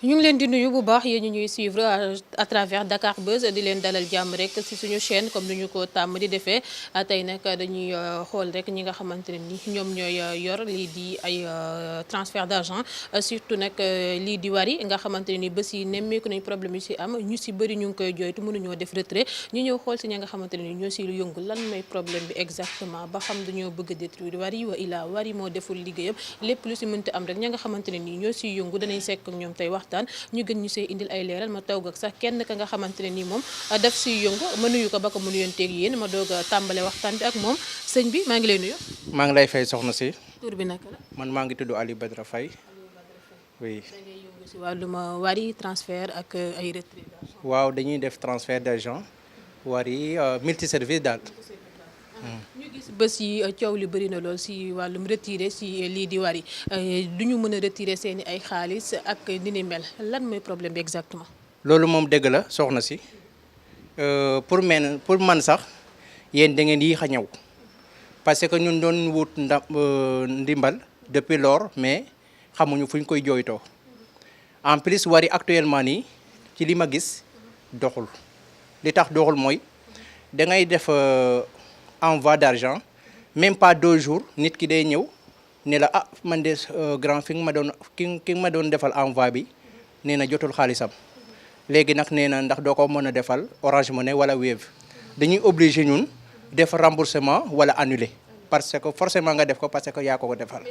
ñu ngi leen di nuyu bu baax yéen ñu ñuy suivre à travers Dakar Buzz di leen dalal jàmm rek ci suñu chaîne comme ni ñu ko tàmm di defee tey nag dañuy xool rek ñi nga xamante ne ni ñoom ñooy yor lii di ay transfert d'argent surtout nag lii di Wari nga xamante ne ni bés yi nemmeeku nañ problème yu si am ñu si bëri ñu ngi koy jooytu mënuñoo def retrait ñu ñëw xool si ñi nga xamante ne ni ñoo si lu yëngu lan mooy problème bi exactement ba xam dañoo bëgg a détruire Wari wa ilaa Wari moo deful liggéeyam lépp lu si mënta am rek ña nga xamante ne ni ñoo siy yëngu danañ sekk ak ñoom tey waxtaan ñu gën ñu see indil ay leeral ma toog ak sax kenn ka nga xamante ne nii moom daf siy yëngu ma nuyu ko ba ko mu nuyonteeg yéen ma doog a tàmbale waxtaan bi ak moom sëñ bi maa ngi lay nuyu. maa ngi lay fay soxna si. tur bi naka la. man maa ngi tudd Aliou Badara Faye. oui. da ngay yëngu si wàllum Wari transfert ak ay retrait. waaw dañuy def transfert d'argent Wari multiservice daal. ñu gis bés yi coow li bëri na lool si wàllum retiré si lii di Wari du ñu mën a retiré seen i ay xaalis ak ni ni mel lan mooy problème bi exactement. loolu moom dëgg la soxna si pour man sax yéen da ngeen yéex a ñëw parce que ñun doon wut ndimbal depuis lors mais xamuñu fu ñu koy jooytoo en plus Wari actuellement nii ci li ma gis doxul li tax doxul mooy da ngay def. Envoi d'argent même pas 2 jours nit ki day ñëw ne la ah man de grand fi nga ma doon defal envoi bi nee na jotul xaalisam léegi nag nee na ndax doo ko mën a defal Orange Money wala Wave dañuy obligé ñun def remboursement wala annuler parce que forcément nga def ko parce que yaa ko defal.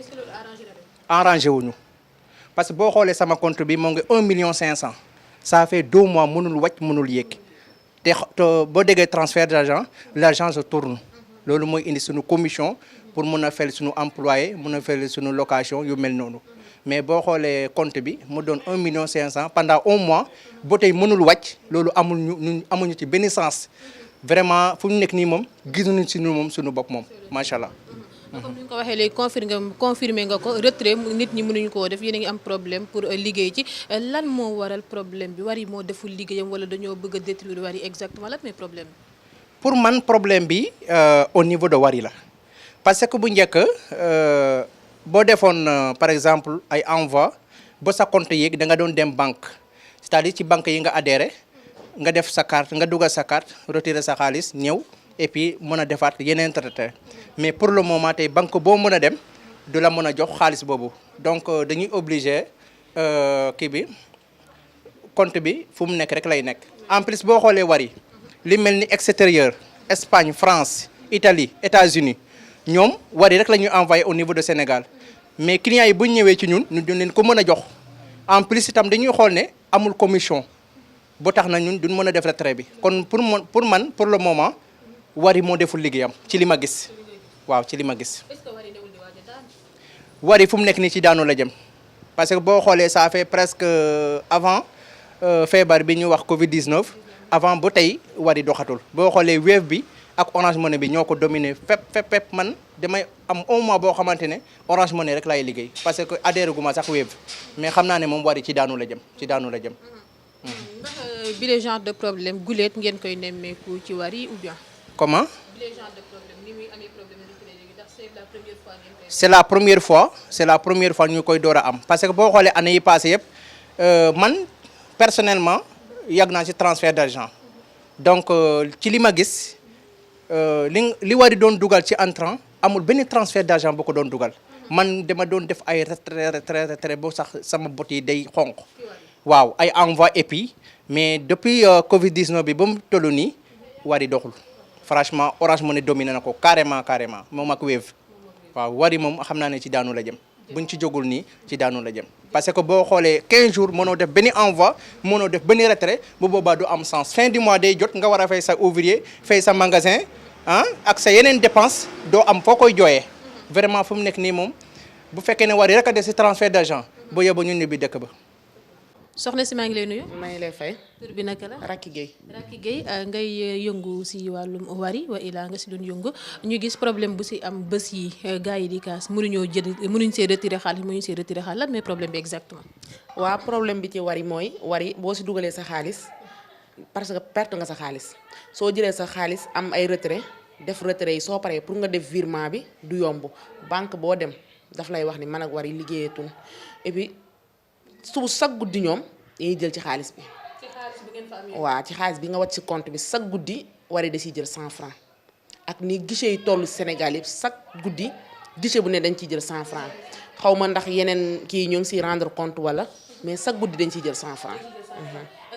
arrangé wuñu parce que boo xoolee sama compte bi moo ngi 1,5 million ça fait 2 mois mënul wàcc mënul yéeg te boo déggee transfert d'argent l'argent se tourne. loolu mooy indi suñu commission pour mun a fay suñu employé mun a fay suñu location yu mel noonu mais boo xoolee compte bi mu doon 1,5 million pendant 1 mois ba tey mënul wàcc loolu amuñu ci benn sens vraiment fu ñu nekk nii moom gisuñu si moom suñu bopp moom macha allah. comme ni nga ko waxee léegi confirmé nga ko retrait nit ñi mënuñu koo def yéen a ngi am problème pour liggéey ci lan moo waral problème bi Wari moo deful liggéeyam wala dañoo bëgg a détruire Wari exactement lan mooy problème bi. pour man problème bi au niveau de Wari la parce que bu njëkk boo defoon par exemple ay envoi ba sa compte yeeg da nga doon dem banque c'est-à-dire ci banque yi nga adhéré nga def sa carte nga dugal sa carte retirer sa xaalis ñëw et puis mën a defaat yeneen traité mais pour le moment tey banque boo mën a dem du la mën a jox xaalis boobu donc dañuy obligé kii bi compte bi fu mu nekk rek lay nekk en plus boo xoolee Wari li mel ni extérieur Espagne France Italie États-Unis ñoom Wari rek la ñuy envoyé au niveau de Sénégal mais clients yi bu ñu ñëwee ci ñun ñu leen ko mën a jox en plus itam dañuy xool ne amul commission boo tax na ñun duñ mën a def retrait bi kon pour le moment Wari moo deful liggéeyam ci li ma gis waaw ci li ma gis. est-ce que Wari newul di waaj a daan. Wari fu mu nekk nii ci daanu la jëm parce que boo xoolee ça fait presque avant feebar bi ñu wax Covid 19. avant ba tey Wari doxatul boo xoolee Wave bi ak Orange Money bi ñoo ko dominé fépp man damay am 1 mois boo xamante ne Orange Money rek laay liggéey parce que adhéré gu ma sax Wave mais xam naa ne moom Wari ci daanu la jëm ndax bi le genre de problème guleet ngeen koy nemmeeku ci Wari ou bien. comment. bi le genre de problème ni muy amee problème ndax c'est la première fois ngeen koy. c'est la première fois ñu koy door a am parce que boo xoolee année yi passé yëpp man personnellement. yàgg naa ci transfert d'argent donc ci li ma gis li Wari doon dugal ci entrant amul benn transfert d'argent bu ko doon dugal man dama doon def ay retrait boo sax sama bot yi day xonq waaw ay envoi épi mais depuis Covid 19 bi ba mu toll nii Wari doxul franchement Orange Money dominé na ko carrément moom ak Wave waaw Wari moom xam naa ne ci daanu la jëm buñ ci jógul nii ci daanu la jëm parce que boo xoolee 15 jours mënoo def benn envoi mënoo def benn retrait bu boobaa du am sens fin du mois day jot nga war a fay sa ouvrier fay sa magasin ak sa yeneen dépense doo am foo koy jooyee vraiment fu mu nekk nii moom bu fekkee ne Wari rek a def si transfert d'argent boo yóbbu ñun ñibbi dëkk ba. soxna si maa ngi lay nuyu. maa ngi lay fay. tur bi naka la. Racky Gueye. Racky Gueye ngay yëngu si wàllum Wari wa ilaa nga si doon yëngu ñu gis problème bu si am bés yi gars yi di kaas mënuñ see retiré xaalis lan mooy problème bi exactement. waaw problème bi ci Wari mooy Wari boo si dugalee sa xaalis parce que perte nga sa xaalis soo jëlee sa xaalis am ay retrait def retrait yi soo paree pour nga def virement bi du yomb banque boo dem daf lay wax ni man ak Wari liggéeyatun et puis chaque guddi ñoom dañuy jël ci xaalis bi. waaw ci xaalis bi nga wàcc ci compte bi chaque guddi Wari da ciy jël 100 francs ak ni guichet yi tollu Sénégal yëpp chaque guddi guichet bu ne dañ ciy jël 100 francs xaw ma ndax yeneen kii ñoo ngi siy rendre compte wala mais chaque guddi dañ ciy jël 100 francs.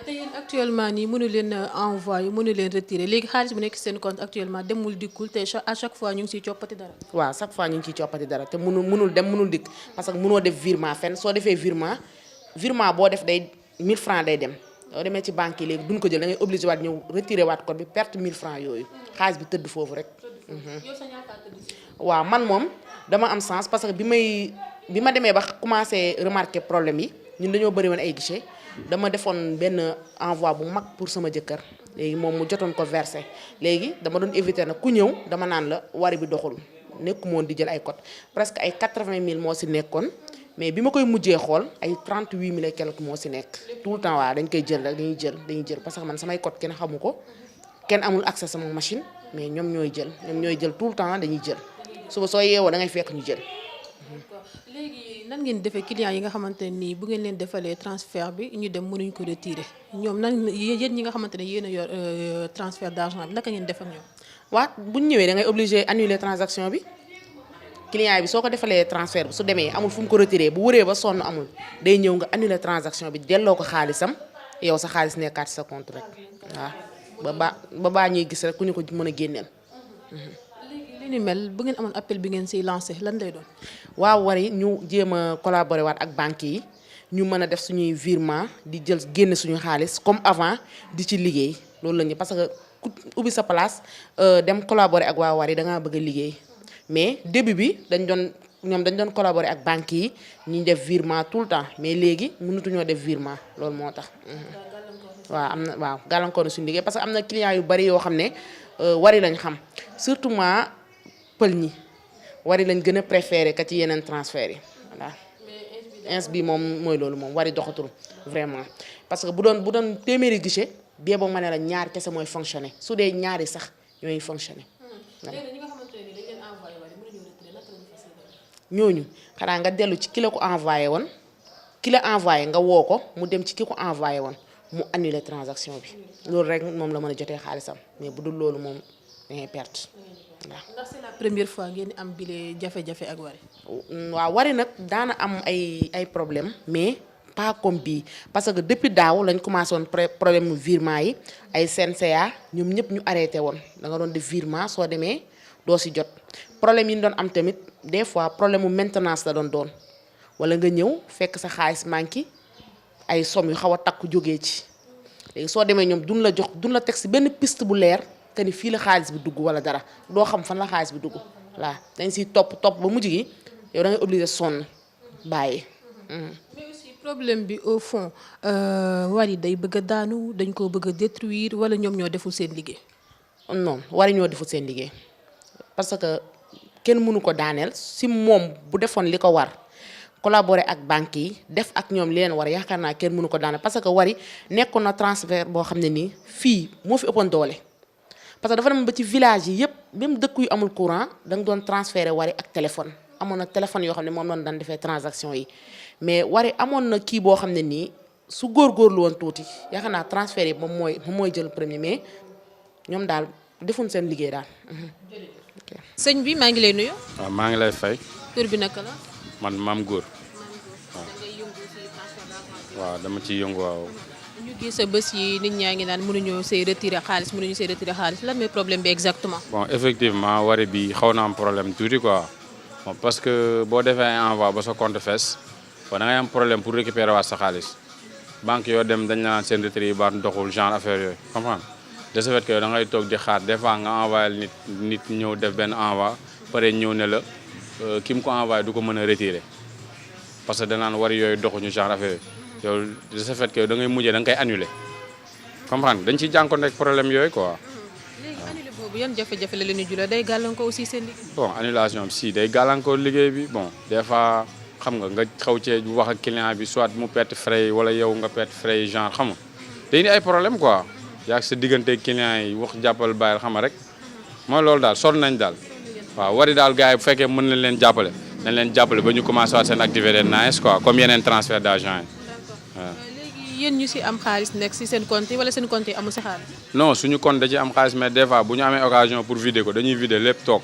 te yéen actuellement nii mënu leen envoyer mënu leen retirer léegi xaalis bu nekk seen compte actuellement demul dikkul te à chaque fois ñu ngi siy coppati dara. waaw chaque fois ñu ngi ciy coppati dara te mënul dem mënul dikk parce que mënoo def virement fenn soo defee virement boo def day 1000 francs day dem. soo demee ci banque yi léegi duñ ko jël da ngay obligé waat ñëw retiré waat code bi perte 1000 francs yooyu xaalis bi tëdd foofu rek. waaw man moom dama am sens parce que bi ma demee ba commencé remarquer problème yi ñun dañoo bëri woon ay guichet dama defoon benn envoi bu mag pour sama jëkkër léegi moom mu jotoon ko versé léegi dama doon éviter nag ku ñëw dama naan la Wari bi doxul nekku moon di jël ay code presque ay 80 000 moo si nekkoon. mais bi ma koy mujjee xool ay 38 000 et quelque moo si nekk tout le temps waaw dañ koy jël rek dañuy jël parce que man samay code kenn xamu ko kenn amul accès sama machine mais ñoom ñooy jël tout le temps dañuy jël suba soo yeewoo da ngay fekk ñu jël. léegi nan ngeen defee clients yi nga xamante ne nii bu ngeen leen defalee transfert bi ñu dem mënuñ ko retirer ñoom nan yéen ñi nga xamante ne yéen a yor transfert d'argent bi naka ngeen def ak ñoom. waaw bu ñu ñëwee da ngay obligé annuler transaction bi. client bi soo ko defalee transfert bi su demee amul fu mu ko retiré bu wëree ba sonn amul day ñëw nga annuler transaction bi delloo ko xaalisam yow sa xaalis nekkaat sa compte rek waaw ba baa ñuy gis rek ku ñu ko mën a génneel. léegi li ni mel bu ngeen amoon appel bi ngeen siy lancé lan lay doon. waaw Wari ñu jéem a collaborer waat ak banques yi ñu mën a def suñuy virement di jël génne suñu xaalis comme avant di ci liggéey loolu la ñu parce que ku ubbi sa place dem collaborer ak waa Wari da ngaa bëgg a liggéey. mais début bi dañ doon collaborer ak banques yi ñu def virement tout le temps mais léegi mënatuñoo def virement loolu moo tax. waaw gàllankoor na suñu liggéey parce que am na clients yu bari yoo xam ne Wari lañ xam surtout ma pël ñi Wari lañ gën a préféré ka ci yeneen transfert yi voilà. ins bi moom mooy loolu moom Wari doxatul vraiment parce que bu doon téeméeri guichet bee boo ma ne la ñaar kese mooy fonctionner su dee ñaari sax ñooy fonctionner. ñooñu xanaa nga dellu ci ki la ko envoyé woon ki la envoyé nga woo ko mu dem ci ki ko envoyé woon mu annuler transaction bi loolu rek moom la mën a jotee xaalisam mais bu dul loolu moom dangay perte waaw. ndax c'est la première fois ngeen am bile jafe-jafe ak Wari. waaw Wari nag daana am ay problème mais pas comme bii parce que depuis daaw lañ commencé woon problème mu virement yi ay CNCA ñoom ñëpp ñu arrêté woon da nga doon def virement soo demee doo si jot problème yi ñu doon am tamit. des fois problème mu maintenance la doon wala nga ñëw fekk sa xaalis manqué ay somme yu xaw a takku jógee ci léegi soo demee ñoom duñ la teg si benn piste bu leer que ni fii la xaalis bi dugg wala dara doo xam fan la xaalis bi dugg voilà dañ siy topp ba mujj gi yow da ngay obligé sonn bàyyi. mais aussi problème bi au fond Wari day bëgg a daanu dañ koo bëgg a détruire wala ñoom ñoo deful seen liggéey. non Wari ñoo deful seen liggéey parce que. kenn mënu ko daaneel si moom bu defoon li ko war collaborer ak banques yi def ak ñoom li leen war yaakaar naa kenn mënu ko daaneel parce que Wari nekkoon na transfert boo xam ne nii fii moo fi ëppoon doole. parce que dafa dem ba ci village yi yëpp même dëkk yu amul courant da nga doon transférer Wari ak téléphone amoon na téléphone yoo xam ne moom lañ daan defee transaction yi mais Wari amoon na kii boo xam ne nii su góorgóorlu woon tuuti yaakaar naa transfert yi moom mooy jël premier mais ñoom daal defuñ seen liggéey daal. sëñ bi maa ngi lay nuyu. waaw maa ngi lay fay. tur bi naka la. man maam góor. waaw dama ciy yëngu waaw. ñu gis sa bés yi nit ñaa ngi naan mënuñu see retirer xaalis lan mooy problème bi exactement. bon effectivement Wari bi xaw na am problème tuuti quoi bon parce que boo defee envoi ba sa compte fees bon da ngay am problème pour récupérer waat sa xaalis banque yoo dem dañ la naan seen retrait yi baat doxul genre affaire yooyu comprendre de ce fait que da ngay toog di xaar des fois nga envoyé nit ñëw def benn envoi pare ñëw ne la ki mu ko envoyé du ko mën a retirer parce que danaan Wari yooyu doxuñu genre affaire yow de ce fait que da ngay mujjee da nga koy annuler comprendre dañ ciy jànkoonte ak problème yooyu quoi. léegi annulé boobu yan jafe-jafe la leen di jural day gàllankoor aussi seen liggéey. bon annulation si day gàllankoor liggéey bi bon des fois xam nga xaw cee wax ak client bi soit mu perte frais yi wala yow nga perte frais yi genre xam nga day indi ay problème quoi yaa sa diggante client yi wax jàppal bàyyil xam nga rek mooy loolu daal sonn nañ daal waaw Wari daal gars yi bu fekkee mën nañ leen jàppale dañ leen jàppale ba ñu commencé waat seen activité nice quoi comme yeneen transfert d'argent yi waaw. léegi yéen ñu si am xaalis nekk si seen compte yi wala seen compte yi amul si xaalis. non suñu compte da ci am xaalis mais des fois bu ñu amee occasion pour vider ko dañuy vider lépp toog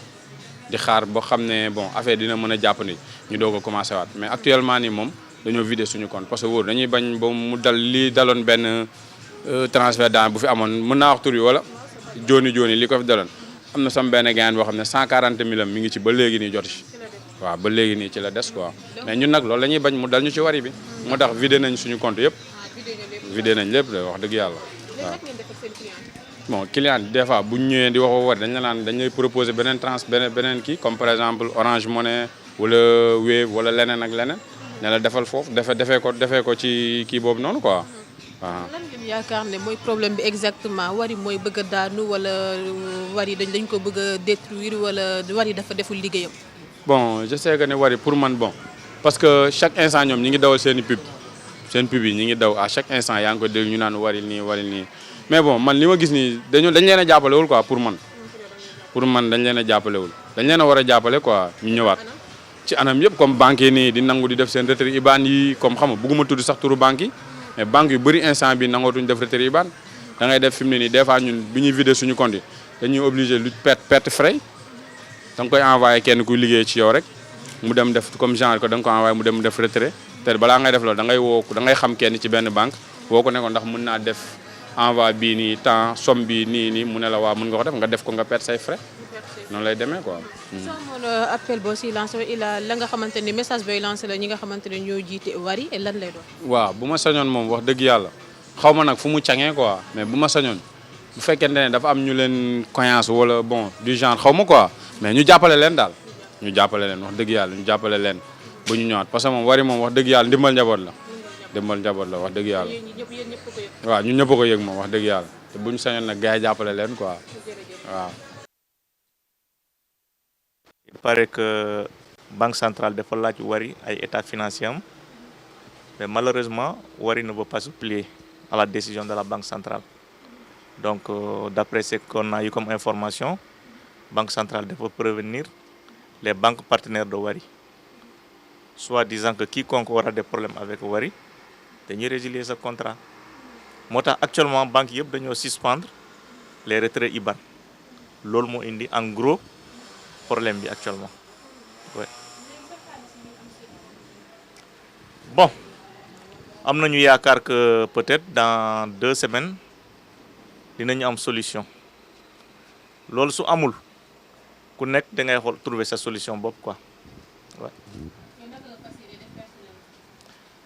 di xaar ba xam ne bon affaire dina mën a jàppandi ñu doog a commencé waat mais actuellement nii moom dañoo vider suñu compte parce que wóor dañuy bañ ba mu dal li daloon benn transfert daan bu fi amoon mën naa wax tur yi wala jooni li ko fi daloon am na sama benn gain boo xam ne 140 000 mi ngi ci ba léegi nii jot ci waaw ba léegi nii ci la des quoi mais ñun nag loolu la ñuy bañ mu dal ñu ci wari bi moo tax vider nañ suñu compte yëpp vider nañ lépp de wax dëgg yàlla waaw. bon client des fois bu ñu ñëwee di wax wari dañ la naan dañ lay proposer beneen kii comme par exemple Orange Money wala Wave wala leneen ak leneen ne la defal foofu defee ko ci kii boobu noonu quoi waaw. lan ngeen yaakaar ne mooy problème bi exactement wari mooy bëgg a daanu wala wari dañ ko bëgg a détruire wala wari dafa deful liggéeyam. bon je sais que ne wari pour man bon parce que chaque instant ñoom ñi ngi dawal seen pub yi ñi ngi daw à chaque instant yaa ngi ko dégg ñu naan wari nii mais bon man li ma gis nii dañ leen a jàppalewul quoi pour man dañ leen a jàppalewul dañ leen a war a jàppale quoi ñu ñëwaat ci anam yëpp comme banque yi nii di nangu di def seen retrait IBAN yi comme xam nga bëgguma tudd sax turu banque yi mais banque yu bëri instant bi nangootuñ def retrait IBAN da ngay def fi mu ne nii des fois ñun bi ñuy vider suñu compte yi dañuy obligé lu perte frais da nga koy envoyé kenn kuy liggéey ci yow rek mu dem def comme genre ko da nga ko envoyé mu dem def retrait te balaa ngay def loolu da ngay xam kenn ci benn banque woo ko ne ko ndax mën naa def envoi bii nii temps somme bi nii mu ne la waa mën nga ko def nga def ko nga perte say frais noonu lay demee quoi. soo amoon appel boo si lancé la nga xamante ni message booy lancé la ñi nga xamante ne ñoo jiite wari lan lay doon. waaw bu ma sañoon moom wax dëgg yàlla xaw ma nag fu mu cangee quoi mais bu ma sañoon bu fekkente ne dafa am ñu leen croyance wala bon du genre xaw ma quoi mais ñu jàppale leen daal ñu jàppale leen wax dëgg yàlla ñu jàppale leen ba ñu ñëwaat parce que moom wari moom wax dëgg yàlla ndimbal njaboot la wax dëgg yàlla waaw ñun ñëpp ko yëg moom wax dëgg yàlla te bu ñu sañoon nag gars yi jàppale leen quoi waaw. Il paraît que Banque centrale dafa laaj wari ay état financier am mais malheureusement wari ne veut pas se plier à la décision de la Banque centrale donc d'après ce qu'on a eu comme information Banque centrale dafa prévenir les banques partenaires de wari soit disant que quiconque aura des problèmes avec wari dañuy résilier ce contrat moo tax actuellement banque yëpp dañoo suspendre les retraits IBAN loolu moo indi en gros problème bi actuellement ouais. Bon am nañu yaakaar que peut-être dans 2 semaines dinañu am solution loolu su amul ku nekk da ngay xool trouver sa solution bopp quoi ouais.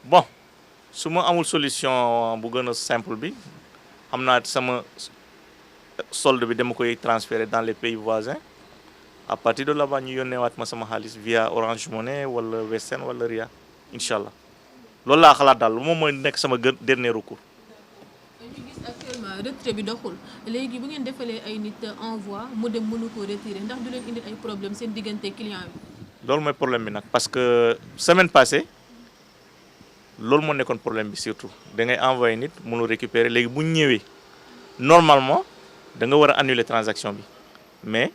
Bon su ma amul solution bu gën a simple bi xam naa sama solde bi dama koy transférer dans les pays voisins à partir de là-bas ñu yónneewaat ma sama xaalis via Orange Money wala Western wala Ria incha allah loolu laa xalaat daal moom mooy nekk sama dernier recours. ñu gis actuellement retrait bi doxul léegi bu ngeen defalee ay nit envoi mu dem mënu koo retirer ndax du leen indil ay problème seen diggante client bi. loolu mooy problème bi nag parce que semaine passée loolu moo nekkoon problème bi surtout da ngay envoyé nit mënu récupérer léegi bu ñu ñëwee normalement da nga war a annuler transaction bi mais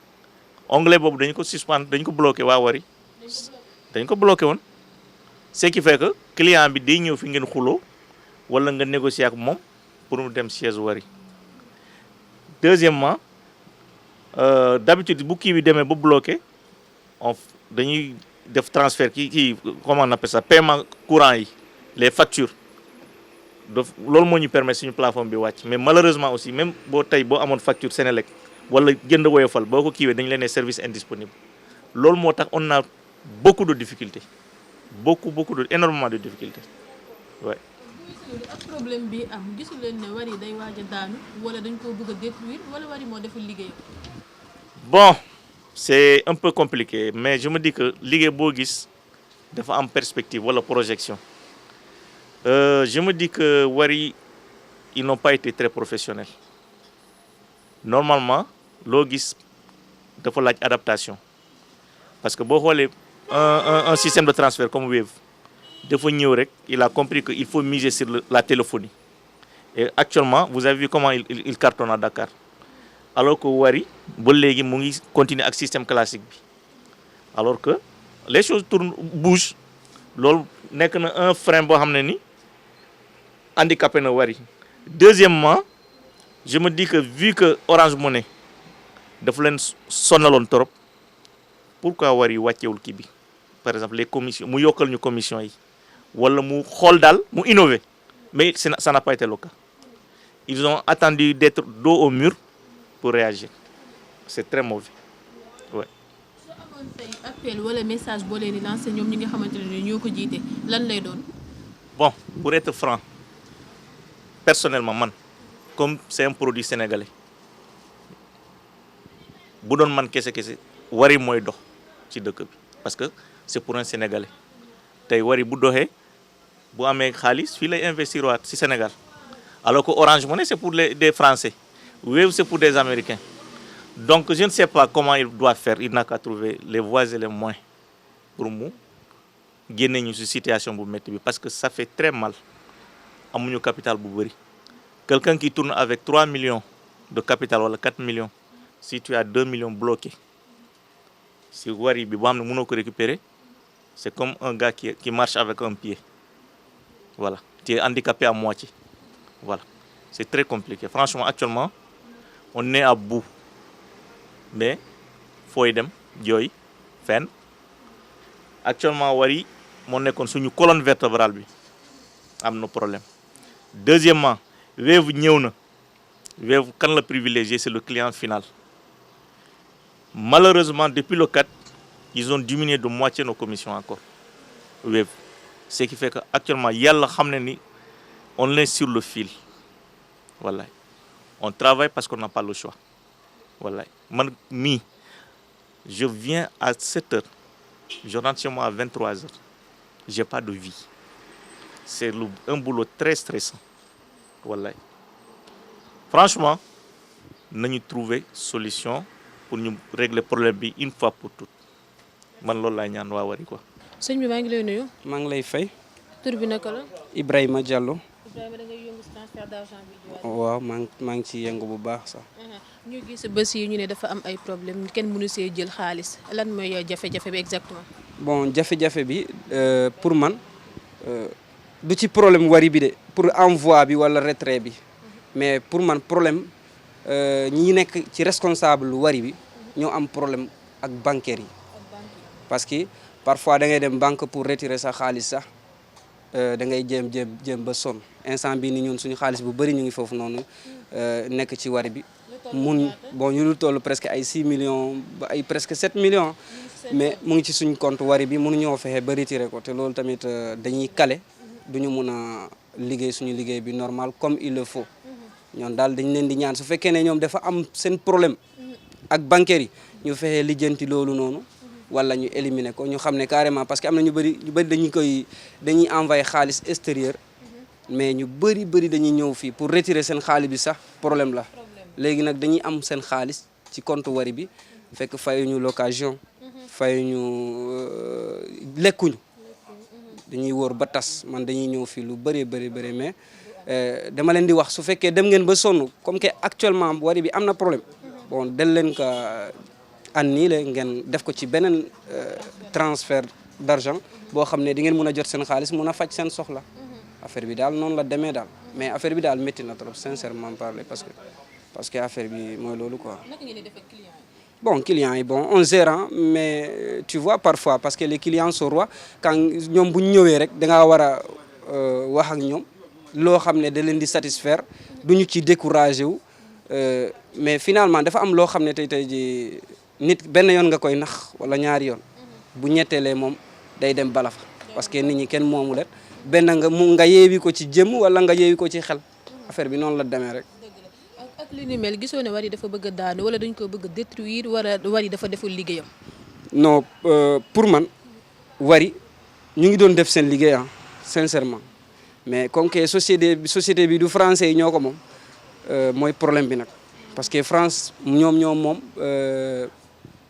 onglet boobu dañu ko suspendre dañu ko bloqué waa wari dañu ko bloqué woon ce qui fait que client bi day ñëw fi ngeen xuloo wala nga négocier ak moom pour mu dem siège wari deuxièmement d'habitude bu kii bi demee ba bloqué dañuy def transfert kii comment on appelle ça paiement courant yi les factures loolu moo ñu permettre suñu plateforme bi wàcc mais malheureusement aussi même boo amoon facture Sénélec wala jënd Woyofal boo ko kiiwee dañu leen ne service indisponible loolu moo tax on a beaucoup de difficultés énormément de difficultés ouais. ak problème bi am gisul leen ne wari day waaj a daanu wala dañ koo bëgg a détruire wala wari moo deful liggéeyam. Bon c'est un peu compliqué mais je me dis que liggéey boo gis dafa am perspective wala projection je me dis que wari ils n'ont pas été très professionnels normalement loo gis dafa laaj adaptation parce que boo xoolee un système de transfert comme Wave dafa ñëw rek il a compris que il faut miser sur la téléphonie et actuellement vous avez vu comment il cartonne à Dakar alors que wari ba léegi mu ngi continuer ak système classique bi alors que les choses bougent loolu nekk na un frein boo xam ne ni handicapé na Wari. Deuxièmement, je me dis que vu que Orange Money dafa leen sonaloon trop, pourquoi Wari wàccewul kii bi par exemple les commissions mu yokkal ñu commission yi wala mu xool daal mu innover, mais ça n'a pas été le cas. Ils ont attendu d'être dos au mur pour réagir. C'est très mauvais. Ouais. soo amoon tey appel wala message boo leen di lancer ñoom ñi nga xamante ne ñoo ko jiite lan lay doon. Bon, pour être franc, personnellement man comme c'est un produit sénégalais bu doon man kese Wari mooy dox ci dëkk bi parce que c'est pour un Sénégalais tey Wari bu doxee bu amee xaalis fii lay investir waat ci Sénégal alors que Orange Money c'est pour des Français, Wave c'est pour des Américains. Donc je ne sais pas comment il doit faire, il n'a qu'à trouver les voies et les moyens pour mu génne ñu ci situation bu métti bi parce que ça fait très mal. Amuñu capital bu bëri. Quelqu'un qui tourne avec 3 millions de capital wala 4 millions, si tu as 2 millions bloqués, si Wari bi boo xam ne mënoo ko récupérer, c'est comme un gars qui marche avec un pied. Voilà, tu es handicapé à moitié. Voilà, c'est très compliqué. Franchement, actuellement, on est à bout. Mais fooy dem jooy fenn. Actuellement Wari moo nekkoon suñu colonne vertébrale bi am na problème. Deuxièmement, Wave ñëw na. Wave kan la privilégié, c'est le client final. Malheureusement, depuis le 4, ils ont diminué de moitié nos commissions encore. Wave. Ce qui fait qu'actuellement, yàlla xam ne ni on est sur le fil. Voilà. On travaille parce qu'on n'a pas le choix. Voilà. Man mi, je viens à 7 heures. Je rentre chez moi à 23 heures. J'ai pas de vie. C'est un boulot très stressant. Voilà. Franchement, nañu trouver solution pour ñu régler problème bi une fois pour toutes. Man loolu laay ñaan waa Wari quoi. sëñ bi maa ngi lay nuyu. maa ngi lay fay. tur bi naka la. Ibrahima Diallo. Ibrahima da ngay yëngu si transfert d'argent bi. waaw maa ngi ciy yëngu bu baax sax. ñu gis bés yi ñu ne dafa am ay problème kenn mënu see jël xaalis lan mooy jafe-jafe bi exactement. bon jafe-jafe bi pour man du ci problème Wari bi de pour envoi bi wala retrait bi mais pour man problème ñi nekk ci responsable Wari bi ñoo am problème ak bancaires yi parce que parfois da ngay dem banque pour retirer sa xaalis sax da ngay jéem ba sonn instant bii ni ñun suñu xaalis bu bëri ñu ngi foofu noonu nekk ci Wari bi mun bon ñu toll presque ay 6 millions ba ay presque 7 millions mais mu ngi ci suñ compte Wari bi mënuñoo fexe ba retirer ko te loolu tamit dañuy kale duñu mun a liggéey suñu liggéey bi normal comme il le faut ñoom daal dañ leen di ñaan su fekkee ne ñoom dafa am seen problème ak bancaires yi ñu fexe lijjanti loolu noonu wala ñu éliminer ko ñu xam ne carrément parce que am na ñu bëri dañuy envoyer xaalis extérieur mais ñu bëri dañuy ñëw fii pour retirer seen xaalis bi sax problème la léegi nag dañuy am seen xaalis ci compte Wari bi fekk fayuñu location fayuñu lekkuñu dañuy wóor ba tas man dañuy ñëw fii lu bëri mais dama leen di wax su fekkee dem ngeen ba sonn comme que actuellement Wari bi am na problème bon del leen ko annulé ngeen def ko ci beneen transfert d'argent boo xam ne di ngeen mën a jot seen xaalis mën a faj seen soxla affaire bi daal noonu la demee daal mais affaire bi daal métti na trop sincèrement parler parce que affaire bi mooy loolu quoi. naka ngeen di def ak client yi. bon clients yi bon on gère mais tu vois parfois parce que les clients sont rois quand ñoom bu ñu ñëwee rek da ngaa war a wax ak ñoom loo xam ne da leen di satisfaire du ñu ci découragé wu mais finalement dafa am loo xam ne tey ji nit benn yoon nga koy nax wala ñaari yoon bu ñetteelee moom day dem bala fa parce que nit ñi kenn moomu leen benn nga yeewi ko ci jëmm wala nga yeewi ko ci xel affaire bi noonu la demee rek. ak li ni mel gisoo ne Wari dafa bëgg a daanu wala dañ ko bëgg a détruire wala Wari dafa deful liggéeyam. non pour man Wari ñu ngi doon def seen liggéey sincèrement mais comme que société bi du français yi ñoo ko moom mooy problème bi nag parce que France ñoom moom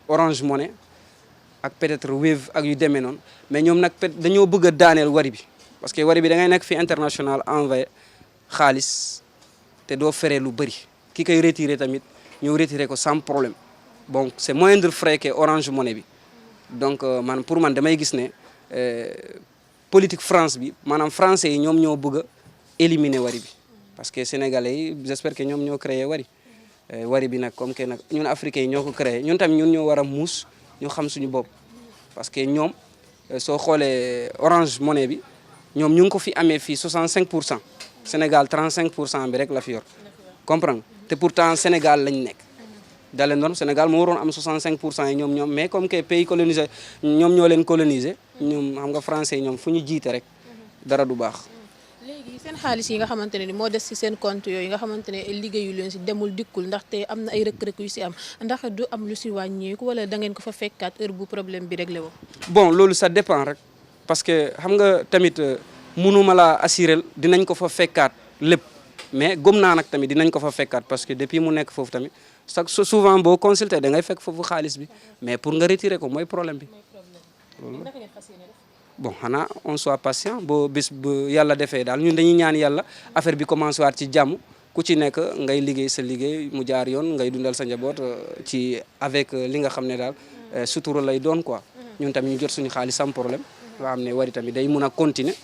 Orange Money ak peut-être Wave ak yu demee noonu mais ñoom nag dañoo bëgg a daaneel Wari bi parce que Wari bi da ngay nekk fi international envoyé xaalis te doo fere lu bëri ki koy retiré tamit ñëw retiré ko sans problème bon c'est moindre frais que Orange Money bi donc man pour man damay gis ne politique France bi maanaam français yi ñoom ñoo bëgg a éliminer wari bi parce que sénégalais yi j'espère que ñoom ñoo créé wari bi nag comme que nag ñun africains yi ñoo ko créé ñun tamit ñun ñoo war a muus ñu xam suñu bopp parce que ñoom soo xoolee Orange Money bi ñoom ñu ngi ko fi amee fii 65% Sénégal 35% bi rek la fi yor comprendre te pourtant Sénégal lañ nekk dalee noonu Sénégal moo waroon am 65% yi ñoom mais comme que pays colonisé ñoom ñoo leen colonisé ñoom xam nga français yi ñoom fu ñu jiite rek dara du baax. léegi seen xaalis yi nga xamante ne ni moo des ci seen compte yooyu nga xamante ne liggéeyu leen ci demul dikkul ndaxte am na ay rëkk-rëkk yu ci am ndax du am lu ci wàññeeku wala da ngeen ko fa fekkaat heure bu problème bi réglé woo. bon loolu ça dépend rek parce que xam nga tamit mënuma la assurer dinañ ko fa fekkaat lépp mais gëm naa nag tamit dinañ ko fa fekkaat parce que depuis mu nekk foofu tamit souvent boo consulté da ngay fekk foofu xaalis bi mais pour nga retirer ko mooy problème bi. bon xanaa on soit patient boo bis bu yàlla defee daal ñun dañuy ñaan yàlla affaire bi commencé waat ci jàmm ku ci nekk ngay liggéey sa liggéey mu jaar yoon ngay dundal sa njaboot ci avec li nga xam ne daal sutura lay doon quoi ñun tamit ñu jot suñu xaalis sans problème nga xam ne wari tamit day mun a continuer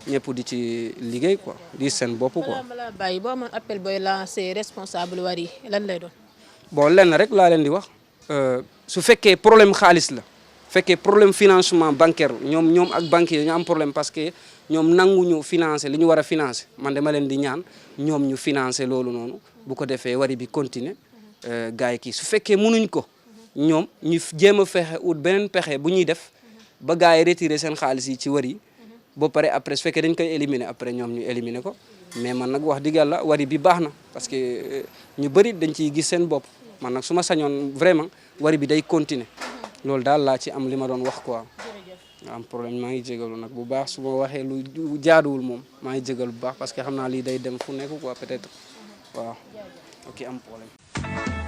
ñëpp di ci liggéey quoi di seen bopp quoi. balaa bàyyi boo amoon appel booy lancé responsable wari lan lay doon. bon lenn rek laa leen di wax su fekkee problème xaalis la. fekkee problème financement bancaire ñoom ak banques yi dañu am problème parce que ñoom nanguñu financer li ñu war a financer man dama leen di ñaan ñoom ñu financer loolu noonu bu ko defee wari bi continuer gars yi kii su fekkee mënuñ ko ñoom ñu jéem a fexe ut beneen pexe bu ñuy def ba gars yi retirer seen xaalis yi ci wari ba pare après su fekkee dañ koy éliminer après ñoom ñu éliminer ko mais man nag wax dëgg yàlla wari bi baax na parce que ñu bëri dañ ciy gis seen bopp man nag su ma sañoon vraiment wari bi day continuer loolu daal laa ci am li ma doon wax quoi am problème maa ngi jégalu nag bu baax su ma waxee lu jaaduwul moom maa ngi jégalu bu baax parce que xam naa lii day dem fu nekk quoi peut-être waaw ok am problème